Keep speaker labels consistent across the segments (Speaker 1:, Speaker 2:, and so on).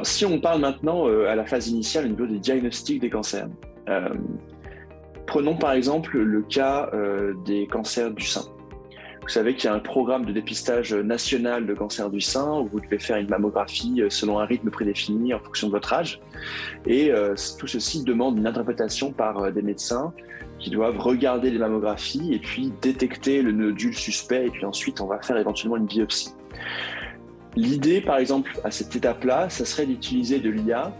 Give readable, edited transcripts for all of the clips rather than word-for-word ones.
Speaker 1: si on parle maintenant à la phase initiale au niveau des diagnostics des cancers, euh, prenons par exemple le cas des cancers du sein. Vous savez qu'il y a un programme de dépistage national de cancer du sein où vous devez faire une mammographie selon un rythme prédéfini en fonction de votre âge. Et tout ceci demande une interprétation par des médecins qui doivent regarder les mammographies et puis détecter le nodule suspect et puis ensuite on va faire éventuellement une biopsie. L'idée, par exemple, à cette étape-là, ça serait d'utiliser de l'IA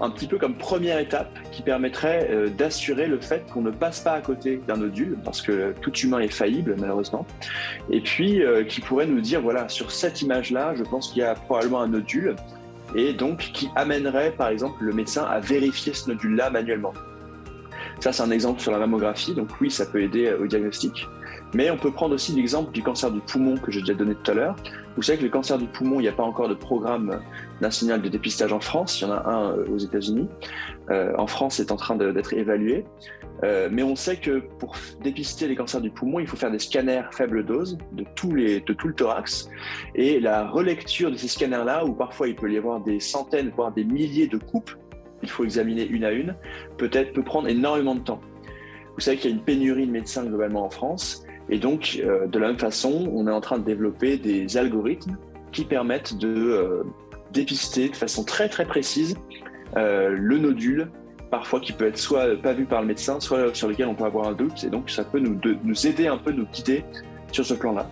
Speaker 1: un petit peu comme première étape qui permettrait d'assurer le fait qu'on ne passe pas à côté d'un nodule, parce que tout humain est faillible, malheureusement, et puis qui pourrait nous dire, voilà, sur cette image-là, je pense qu'il y a probablement un nodule, et donc qui amènerait, par exemple, le médecin à vérifier ce nodule-là manuellement. Ça, c'est un exemple sur la mammographie, donc oui, ça peut aider au diagnostic. Mais on peut prendre aussi l'exemple du cancer du poumon que j'ai déjà donné tout à l'heure. Vous savez que le cancer du poumon, il n'y a pas encore de programme national de dépistage en France. Il y en a un aux États-Unis. En France, c'est en train d'être évalué. Mais on sait que pour dépister les cancers du poumon, il faut faire des scanners faible dose de tout le thorax. Et la relecture de ces scanners-là, où parfois il peut y avoir des centaines, voire des milliers de coupes, il faut examiner une à une, peut prendre énormément de temps. Vous savez qu'il y a une pénurie de médecins globalement en France. Et donc, de la même façon, on est en train de développer des algorithmes qui permettent de dépister de façon très très précise le nodule, parfois qui peut être soit pas vu par le médecin, soit sur lequel on peut avoir un doute. Et donc, ça peut nous aider un peu, nous guider sur ce plan-là.